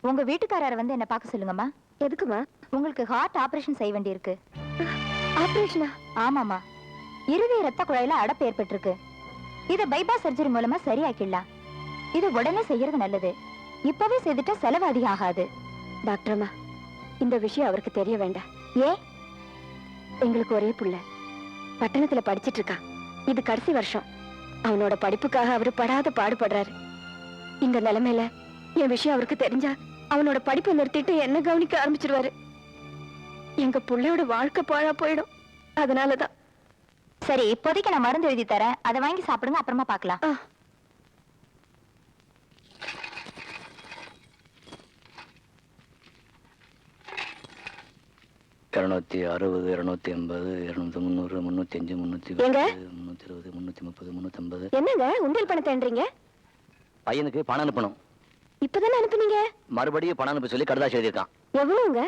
உங்க வீட்டுக்காரரை வந்து என்ன பார்க்க சொல்லுங்கம்மா. எதுக்குமா? உங்களுக்கு ஹார்ட் ஆபரேஷன் செய்ய வேண்டி இருக்கு. ஆபரேஷனா? ஆமாமா, இருதய ரத்த குழாயில அடைப்பு ஏற்பட்டிருக்கு. இத பைபாஸ் சர்ஜரி மூலமா சரியாக்கிடலாம். இது உடனே செய்யறது நல்லது. இப்பவே செய்துட்டா செலவு அதிகம் ஆகாது. டாக்டர் அம்மா, இந்த விஷயம் அவருக்கு தெரிய வேண்டாம். ஏன்? எங்களுக்கு ஒரே புள்ள பட்டணத்துல படிச்சிட்டு இருக்கான். இது கடைசி வருஷம். அவனோட படிப்புக்காக அவரு படாத பாடுபடுறாரு. இந்த நிலைமையில என் விஷயம் அவருக்கு தெரிஞ்சா அவனோட படிப்பை நிறுத்திட்டு என்ன கவனிக்க ஆரம்பிச்சிருவாரு. எங்க புள்ளையோட வாழ்க்கை பாழா போயிடும். அதனாலதான். சரி, இப்போதைக்கு நான் மருந்து எழுதி தரேன். அதை வாங்கி சாப்பிடுங்க, அப்புறமா பார்க்கலாம். 260, 280, 200, 305, 320, 320, 330, 350. என்னங்க உண்டியல் பணத்தை என்றீங்க? பையனுக்கு பணம் அனுப்பணும். இப்பதானே அனுப்புனீங்க? மறுபடியும் பணம் அனுப்ப சொல்லி கடுதாசி எழுதியிருக்கான். எவ்வளவுங்க?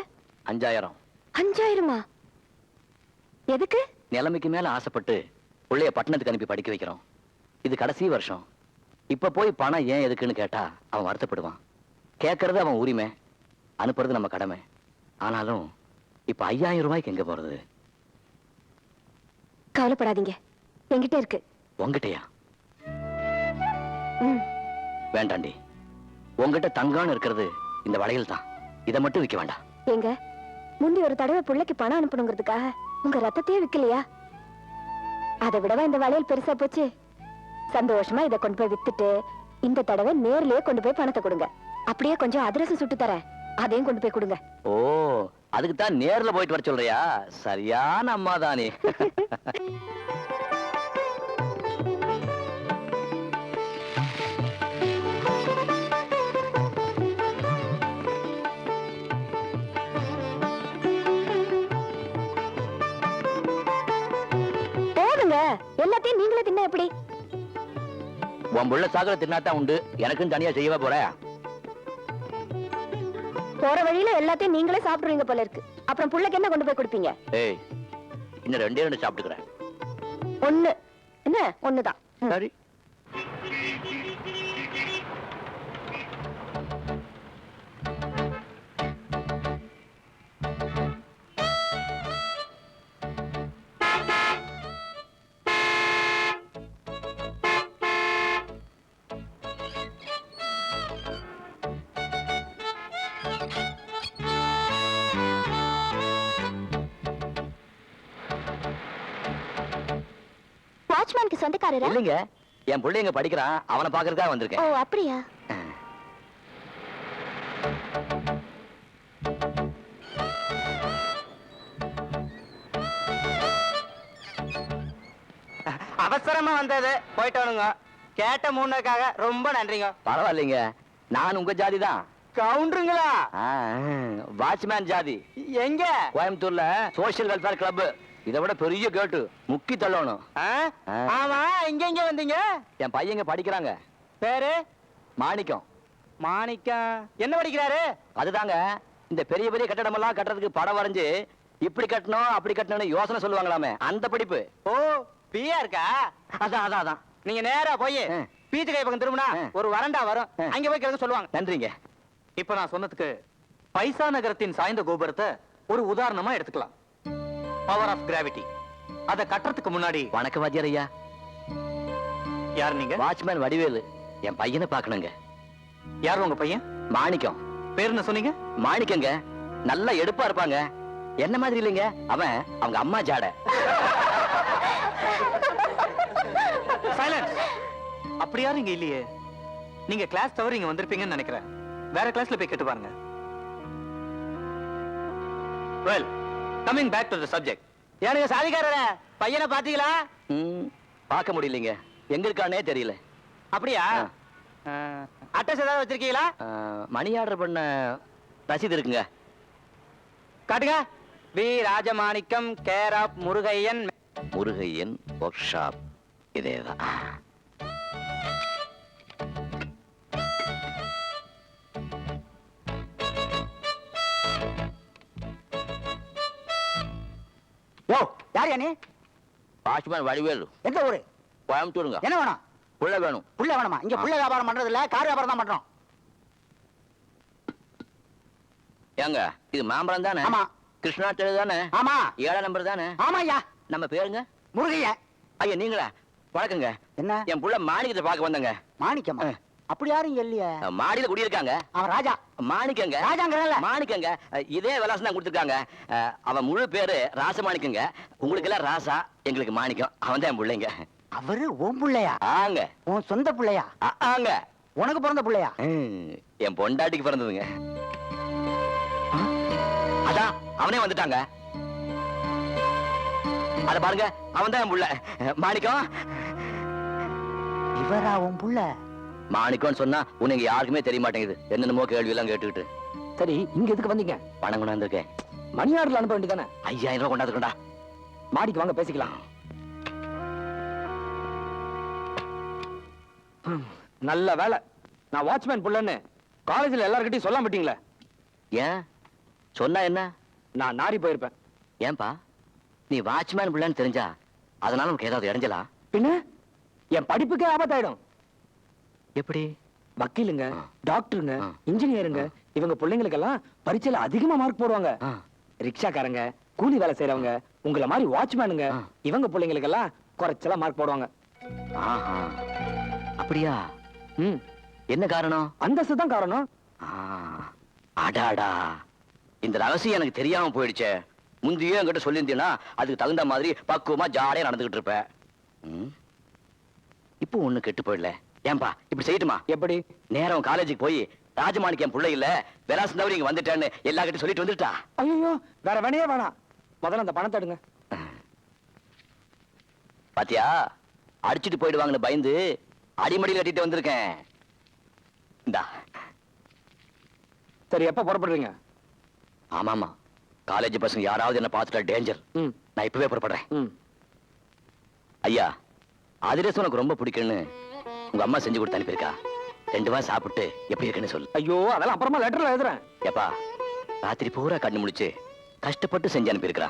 5000. 5000மா? எதுக்கு? நிலைமைக்கு மேல ஆசைப்பட்டு பிள்ளைய பட்டணத்துக்கு அனுப்பி படிக்க வைக்கிறோம். இது கடைசி வருஷம். இப்ப போய் பணம் ஏன் எதுக்குன்னு கேட்டா அவன் வருத்தப்படுவான். கேட்கறது அவன் உரிமை, அனுப்புறது நம்ம கடமை. ஆனாலும் இப்ப 5000 ரூபாய்க்கு எங்க போறது? கவலைப்படாதீங்க, என்கிட்ட இருக்கு. உங்ககிட்டயா? வேண்டாண்டி, உங்ககிட்ட தங்கான்னு இருக்கிறது இந்த வளையல் தான். இதை மட்டும் விற்க வேண்டாம். எங்க முந்தி ஒரு தடவை பிள்ளைக்கு பணம் அனுப்பணுங்கிறதுக்காக உங்க ரத்தத்தையே விக்கலையா? அதை விடவா இந்த வளையல் பெருசா போச்சு? சந்தோஷமா இதை கொண்டு போய் வித்துட்டு இந்த தடவை நேர்லயே கொண்டு போய் பணத்தை கொடுங்க. அப்படியே கொஞ்சம் அதிரசம் சுட்டு தரேன், அதையும் கொண்டு போய் கொடுங்க. ஓ, அதுக்கு தான் நேர்ல போயிட்டு வர சொல்றியா? சரியான அம்மா தானே. போதுங்க, எல்லாத்தையும் நீங்களே தின்ன எப்படி? உன் புள்ள சாகர தின்னாத்தான் உண்டு, எனக்கும் தனியா செய்யவா போற? போற வழியில எல்லாத்தையும் நீங்களே சாப்பிடுவீங்க போல இருக்கு. அப்புறம் புள்ளைக்கு என்ன கொண்டு போய் கொடுப்பீங்க? ஏய், இன்னும் 2 சாப்பிட்டுக்கிறேன். ஒண்ணு என்ன? ஒண்ணுதான். சரி. வாட்ச்மேனுக்கு சொந்தக்காரரா? இல்லைங்க, என் புள்ள எங்க படிக்கிறான், அவனை பாக்குறதுக்காக வந்திருக்கேன். ஓ, அப்படியா? அவசரமா வந்தது, போயிட்டோனுங்க. கேட்ட மூணுக்காக ரொம்ப நன்றிங்க. பரவாயில்லைங்க, நான் உங்க ஜாதி தான். கவுண்டருங்களா? வாட்ச்மேன் ஜாதி. எங்க? கோயம்புத்தூர்ல சோசியல் வெல்ஃபேர் கிளப். இதை விட பெரிய கேட்டு, முக்கி தள்ளணும். ஆமா, இங்க எங்க வந்தீங்க? என் பையங்க படிக்கிறாங்க. பேரு? மாணிக்கம். மாணிக்கம் என்ன படிக்கிறாரு? அதுதாங்க, இந்த பெரிய பெரிய கட்டடம் எல்லாம் கட்டுறதுக்கு படம் வரைஞ்சு இப்படி கட்டணும் அப்படி கட்டணும்னு யோசனை சொல்லுவாங்களாமே, அந்த படிப்பு. ஓ, பியா இருக்கா? அதான் அதான் அதான். நீங்க நேரா போய் பீச்சு கை பக்கம் திரும்பினா ஒரு வரண்டா வரும், அங்க போய் கேட்க சொல்லுவாங்க. நன்றிங்க. இப்ப நான் சொன்னதுக்கு பைசா நகரத்தின் சாய்ந்த கோபுரத்தை ஒரு உதாரணமா எடுத்துக்கலாம். Power of gravity. அத கட்டுறதுக்கு முன்னாடி. வணக்கம் வாத்தியார் ஐயா. யார் நீங்க? வாட்ச்மேன் வடிவேலு. என் பையனை பார்க்கணுங்க. யார் உங்க பையன்? மாணிக்கம். பேர் என்ன சொன்னீங்க? மாணிக்கங்க. நல்லா எடுப்பா இருப்பாங்க. என்ன மாதிரி இல்லைங்க, அவன் அவங்க அம்மா ஜாட. சைலன்ஸ். அப்படி யாரும் இங்க இல்லையே. நீங்க கிளாஸ் தவிர இங்க வந்திருப்பீங்கன்னு நினைக்கிறேன். வேற கிளாஸ்ல போய் கேட்டு பாருங்க. Well, coming back to the subject. ஏனுங்க சாதிக்காரரே, பையனை பாத்தீங்களா? பார்க்க முடியலங்க, எங்க இருக்கானே தெரியல. அப்படியா? அட்ரஸ் ஏதாவது வச்சிருக்கீங்களா? மணி ஆர்டர் பண்ண ரசீது இருக்குங்க. காட்டுங்க. V Rajamanickam, care of Murugaiyan. Murugaiyan workshop. இதேதான். யோ, யார் நீ? வாட்ச்மேன் வடிவேலு. எந்த ஊரு? கோயம்புத்தூருங்க. என்ன வேணும்? புள்ள வேணும். புள்ள வேணுமா? இங்க புள்ள வியாபாரம் பண்றது இல்ல, கார் வியாபாரம் தான் பண்றோம். ஏங்க இது மாம்பழம் தானே? ஆமா. கிருஷ்ணா தெரு தானே? ஆமா 7 நம்பர் தானே? ஆமா ஐயா. நம்ம பேருங்க? முருகையா. ஐயா நீங்களா? வணக்கங்க. என்ன என் புள்ள மாணிக்கத்தை பார்க்க வந்தங்க. மாணிக்கமா? அப்படி யாரும் இல்லையே. மாடியில குடியிருக்காங்க. அவன் ராஜா. மாணிக்கங்க. ராஜாங்கிறல்ல. மாணிக்கங்க. இதே விலாசம் தான் கொடுத்துருக்காங்க. அவன் முழு பேரு ராசமாணிக்கங்க. உங்களுக்கு எல்லாம் ராசா, எங்களுக்கு மாணிக்கம். அவன் தான் என் பிள்ளைங்க. அவரு உன் பிள்ளையா? ஆங்க. உன் சொந்த பிள்ளையா? ஆங்க. உனக்கு பிறந்த பிள்ளையா? என் பொண்டாட்டிக்கு பிறந்ததுங்க. அதான் அவனே வந்துட்டாங்க. அத பாருங்க, அவன் தான் என் புள்ள மாணிக்கம். இவரா உன் புள்ள? மாணிக்கம்னு சொன்னா உனக்கு யாருக்குமே தெரிய மாட்டேங்குது. என்னென்னமோ கேள்வி எல்லாம் கேட்டுக்கிட்டு. சரி, இங்க எதுக்கு வந்தீங்க? பணம் கொண்டாந்துருக்கேன். மணி ஆர்டர்ல அனுப்ப வேண்டியதானே? 5000 ரூபாய் கொண்டாந்துருக்கா. மாடிக்கு வாங்க பேசிக்கலாம். நல்ல வேலை, நான் வாட்ச்மேன் புள்ளன்னு காலேஜ்ல எல்லார்கிட்டயும் சொல்ல மாட்டீங்களே. ஏன் சொன்னா என்ன? நான் நாரி போயிருப்பேன். ஏன்பா நீ வாட்ச்மேன் பிள்ளைன்னு தெரிஞ்சா அதனால உனக்கு ஏதாவது இடைஞ்சலா? பின்ன என் படிப்புக்கே ஆபத்தாயிடும். எப்படி? வக்கீலுங்க, ஆ. டாக்டருங்க, ஆ. இன்ஜினியருங்க, இவங்க பிள்ளைங்களுக்கெல்லாம் பரீட்சையில அதிகமா மார்க் போடுவாங்க. ஆ. ரிக்ஷாக்காரங்க, கூலி வேலை செய்யறவங்க, உங்கள மாதிரி வாட்ச்மேனுங்க, ஆ. இவங்க பிள்ளைங்களுக்கெல்லாம் குறைச்சலா மார்க் போடுவாங்க. ஆஹா. அப்படியா? ம், என்ன காரணம்? அந்தஸ்து தான் காரணம். ஆ, அடாடா, இந்த ரகசியம் எனக்கு தெரியாம போயிடுச்சே. முந்தையே என்கிட்ட சொல்லியிருந்தீங்கன்னா அதுக்கு தகுந்த மாதிரி பக்குவமா ஜாலியா நடந்துகிட்டு இருப்பேன். ம். இப்போ ஒண்ணு கெட்டு போயிடல. ஏன்பா இப்படி செய்யட்டுமா? எப்படி? நேரம் காலேஜுக்கு போய் ராஜமாணிக்கு என் பிள்ளை இல்ல விலாசம் தவிர இங்க வந்துட்டேன்னு எல்லா கிட்ட சொல்லிட்டு வந்துட்டா. ஐயோ, வேற வேணையே வேணாம். முதல்ல அந்த பணத்தை எடுங்க. பாத்தியா, அடிச்சிட்டு போயிடுவாங்கன்னு பயந்து அடிமடியில் கட்டிட்டு வந்திருக்கேன். இந்தா. சரி, எப்ப புறப்படுறீங்க? ஆமாமா, காலேஜ் பசங்க யாராவது என்ன பார்த்துட்டா டேஞ்சர். ம், நான் இப்பவே புறப்படுறேன். ம். ஐயா, அதிரசம் உனக்கு ரொம்ப பிடிக்கும்னு உங்க அம்மா செஞ்சு கொடுத்து அனுப்பியிருக்கா. 2 வாரம் சாப்பிட்டு எப்படி இருக்குன்னு சொல்லு. ஐயோ, அதெல்லாம் அப்புறமா லெட்டர்ல எழுதுறேன். ஏப்பா, ராத்திரி பூரா கண்ணு முழிச்சு கஷ்டப்பட்டு செஞ்சு அனுப்பியிருக்கா.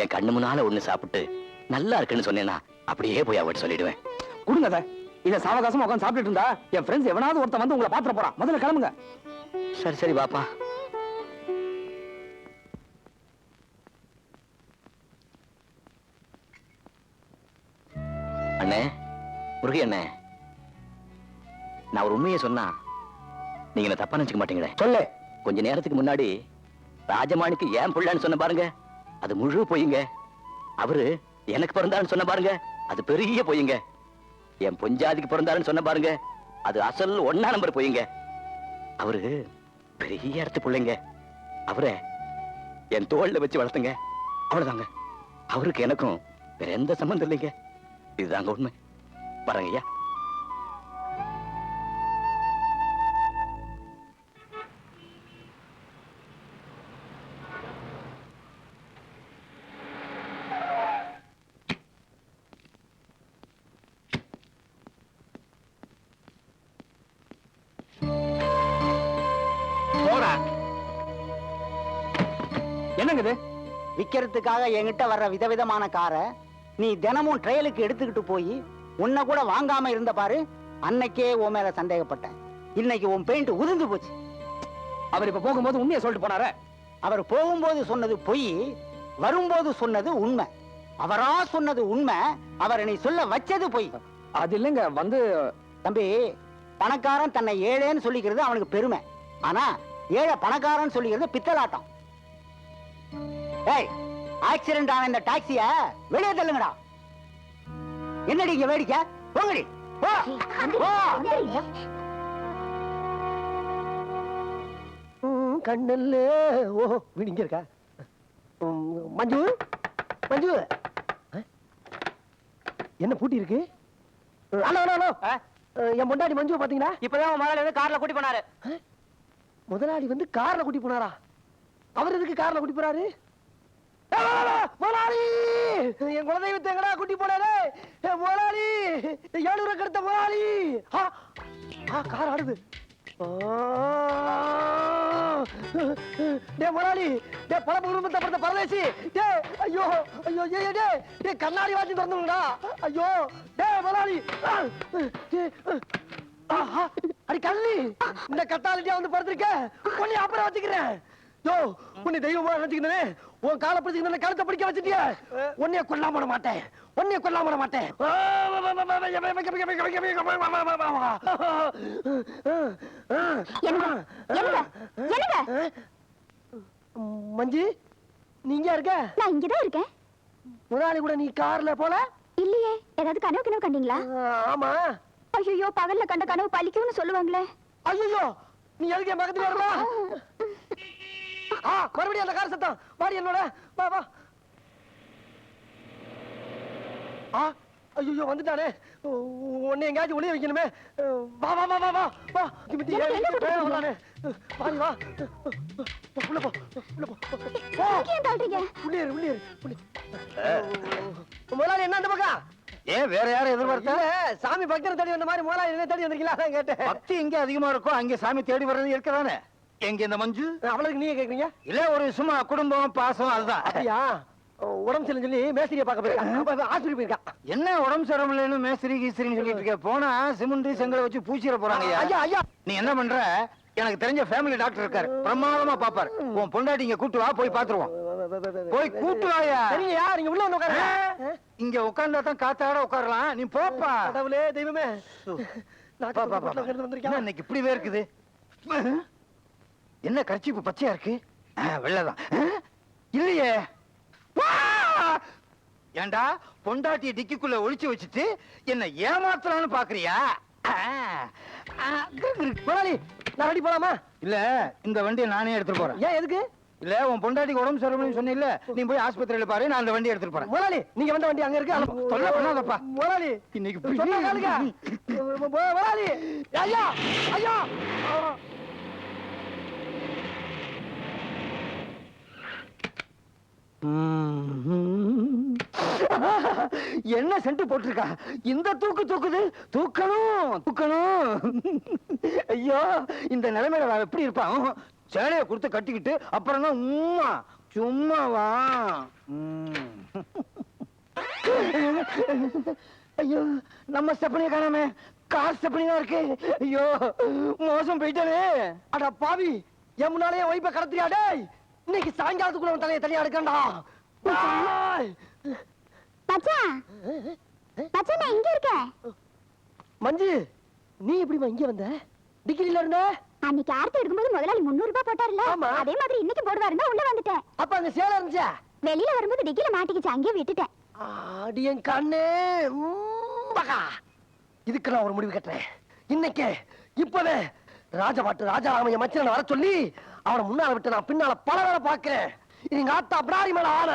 என் கண்ணு முன்னால ஒண்ணு சாப்பிட்டு நல்லா இருக்குன்னு சொன்னேன்னா அப்படியே போய் அவட்ட சொல்லிடுவேன். கொடுங்க அதை. இதை சாவகாசமா உட்காந்து சாப்பிட்டுட்டு இருந்தா என் ஃப்ரெண்ட்ஸ் எவனாவது ஒருத்தன் வந்து உங்களை பாத்துற போறான். முதல்ல கிளம்புங்க. சரி சரி பாப்பா. அண்ணே, முருகி அண்ணே, நான் ஒரு உண்மையை சொன்னா நீங்க என்ன தப்பா நினைச்சுக்க மாட்டீங்களே? சொல்லு. கொஞ்ச நேரத்துக்கு முன்னாடி ராஜமாணிக்கு ஏன் புள்ளன்னு சொன்ன பாருங்க, அது முழு பொய்யுங்க. அவரு எனக்கு பிறந்தாருன்னு சொன்ன பாருங்க, அது பெரிய பொய்யுங்க. என் பொஞ்சாதிக்கு பிறந்தாருன்னு சொன்ன பாருங்க, அது அசல் 1ஆம் நம்பர் பொய்யுங்க. அவரு பெரிய இடத்து பிள்ளைங்க. அவரை என் தோல்ல வச்சு வளர்த்துங்க. அவ்வளவுதாங்க. அவருக்கு எனக்கும் வேற எந்த சம்பந்தம் இல்லைங்க. இதுதாங்க உண்மை. வரங்க ஐயா. என்னங்க இது? விக்கிறதுக்காக என்கிட்ட வர்ற விதவிதமான காரை நீ தினமும் ட்ரையலுக்கு எடுத்துக்கிட்டு போய் உன்னை கூட வாங்காம இருந்த பாரு. அன்னைக்கே உன் மேல சந்தேகப்பட்டேன். இன்னைக்கு உன் பெயிண்ட் உதிர்ந்து போச்சு. அவர் இப்ப போகும்போது உண்மையை சொல்லிட்டு போனாரே. அவர் போகும்போது சொன்னது பொய், வரும்போது சொன்னது உண்மை. அவரா சொன்னது உண்மை, அவரை நீ சொல்ல வச்சது பொய். அது இல்லைங்க, வந்து தம்பி, பணக்காரன் தன்னை ஏழைன்னு சொல்லிக்கிறது அவனுக்கு பெருமை. ஆனா ஏழை பணக்காரன் சொல்லிக்கிறது பித்தலாட்டம். ஏய், ஆக்சிடென்ட் ஆன இந்த டாக்ஸிய வெளியே தள்ளுங்கடா. என்னடி இங்க வேடிக்கை? போங்கடி, போ, போ. கண்ணல்ல ஓ விடிங்க இருக்கா. மஞ்சு மஞ்சு, என்ன பூட்டி இருக்கு? ஹலோ ஹலோ ஹலோ, என் பொண்டாடி மஞ்சு பாத்தீங்களா? இப்பதான் முதல்ல வந்து கார்ல கூட்டி போனாரு. முதலாளி வந்து கார்ல கூட்டி போனாரா? அவர் எதுக்கு கார்ல கூட்டி போறாரு? முதலாளி, என் குலதெய்வத்தை எங்கடா கூட்டி போனாரு? முதலாளி, 700 கெடுத்த முதலாளி. கார் ஆடுது. டே முதலாளி, டே பல குடும்பத்தை படுத்த பரதேசி, டே ஐயோ ஐயோ, ஏ டே டே கண்ணாடி வாங்கி திறந்துங்கடா. ஐயோ டே முதலாளி, அடி கள்ளி, இந்த கத்தாலிட்டியா வந்து படுத்திருக்க. கொஞ்சம் அப்புறம் வச்சுக்கிறேன். யோ உன்னை தெய்வமா நினைச்சுக்கினே உன் காலை பிடிச்சுக்கின கழுத்தை பிடிக்க வச்சுட்டிய உன்னைய கொல்லாம விட மாட்டேன் உன்னைய கொல்லாம விட மாட்டேன் மஞ்சி நீங்க இருக்க நான் இங்கதான் இருக்கேன். முதலாளி கூட நீ கார்ல போல இல்லையே, ஏதாவது கனவு கண்டீங்களா? ஆமா. ஐயோ, பகல்ல கண்ட கனவு பழிக்கும்னு சொல்லுவாங்களே. ஐயோ நீ எதுக்கு என் பக்கத்துல வரல? மறுபடியும் அந்த கார் சத்தம். வாடி என்னோட, வா வா. ஐயோ வந்துட்டானே, உன்னை எங்கேயாச்சும் ஒளிய வைக்கணுமே. வா வா வா வா வா வா. வாடி வா. உள்ள போ உள்ள போ. உள்ளே உள்ளே முதலாளி என்ன அந்த பக்கம்? ஏன் வேற யாரும் எதிர்பார்த்தா? சாமி பக்தரை தேடி வந்த மாதிரி முதலாளி என்ன தேடி வந்திருக்கீங்களா கேட்டேன். பக்தி எங்க அதிகமா இருக்கும் அங்க சாமி தேடி வர்றது இருக்கதானே. எங்க இந்த மஞ்சு அவளுக்கு நீங்க கேக்குறீங்க? இல்ல ஒரு சும்மா குடும்பம் பாசம் அதுதான். அப்படியா? உடம்பு சரியில்லைன்னு சொல்லி மேஸ்திரியை பார்க்க போயிருக்கா, ஆஸ்பத்திரி போயிருக்கா. என்ன உடம்பு சரியில்லைன்னு மேஸ்திரி கீஸ்திரின்னு சொல்லிட்டு இருக்க? போனா சிமெண்ட் செங்கலை வச்சு பூச்சிட போறாங்க. ஐயா ஐயா நீ என்ன பண்ற? எனக்கு தெரிஞ்ச ஃபேமிலி டாக்டர் இருக்காரு, பிரமாதமா பாப்பாரு. உன் பொண்டாட்டி இங்க கூட்டு வா, போய் பாத்துருவோம். போய் கூட்டு வாயா. சரிங்கய்யா, நீங்க உள்ள வந்து உட்காருங்க. இங்க உட்கார்ந்தா தான் காத்தாட உட்காரலாம். நீ போப்பா. கடவுளே தெய்வமே, என்ன இன்னைக்கு இப்படி வேர்க்குது? என்ன கர்ச்சீப்பு பச்சையா இருக்கு? வெள்ளதான் இல்லையே. ஏண்டா பொண்டாட்டிய டிக்கிக்குள்ள ஒளிச்சு வச்சுட்டு என்ன ஏமாத்தலாம்னு பாக்குறியா? முதலாளி நான் ரெடி போலாமா? இல்ல இந்த வண்டியை நானே எடுத்துட்டு போறேன். ஏன் எதுக்கு? இல்ல உன் பொண்டாட்டிக்கு உடம்பு சரியில்லைன்னு சொன்ன, நீ போய் ஆஸ்பத்திரியில பாரு, நான் அந்த வண்டி எடுத்துட்டு போறேன். முதலாளி நீங்க வந்த வண்டி அங்க இருக்கு. தொல்லை பண்ணாதப்பா. முதலாளி இன்னைக்கு சொன்னா கேளுங்க. முதலாளி ஐயா ஐயா. என்ன சென்ட் போட்டிருக்கா? இந்த தூக்கு தூக்குது. தூக்கணும் தூக்கணும். ஐயோ இந்த நிலைமையில அவன் எப்படி இருப்பான்? சேலைய கொடுத்து கட்டிக்கிட்டு அப்புறம் தான் உம்மா சும்மாவா? ஐயோ நம்ம ஸ்டெப்பனிய காணாம, கார் ஸ்டெப்பனி தான் இருக்கு. ஐயோ மோசம் போயிட்டானே. அட பாவி, என் முன்னாலே வைப்ப கடத்தியா? டேய் இன்னைக்கு சாயங்காலத்துக்குள்ள உன் தலையை தனியா எடுக்கண்டா. மச்சான், மச்சான் நான் இங்க இருக்கேன். மஞ்சு நீ எப்படிமா இங்க வந்த? டிகிரில இருந்த? அன்னைக்கு ஆர்த்தி எடுக்கும்போது முதலாளி 300 ரூபாய் போட்டார்ல, ஆமா. அதே மாதிரி இன்னைக்கு போடுவாருன்னா உள்ள வந்துட்டேன். அப்ப அங்க சேலை இருந்துச்சா? வெளியில வரும்போது டிக்கில மாட்டிக்கிச்சு, அங்கேயே விட்டுட்டேன். ஆடி என் கண்ணே. பகா, இதுக்கு நான் ஒரு முடிவு கட்டுறேன். இன்னைக்கு இப்பவே ராஜபாட்டு ராஜாராமைய மச்சனை வர சொல்லி அவனை முன்னால விட்டு நான் பின்னால பல வேலை பார்க்கிறேன். நீங்க ஆத்தா பிராரி மேல ஆன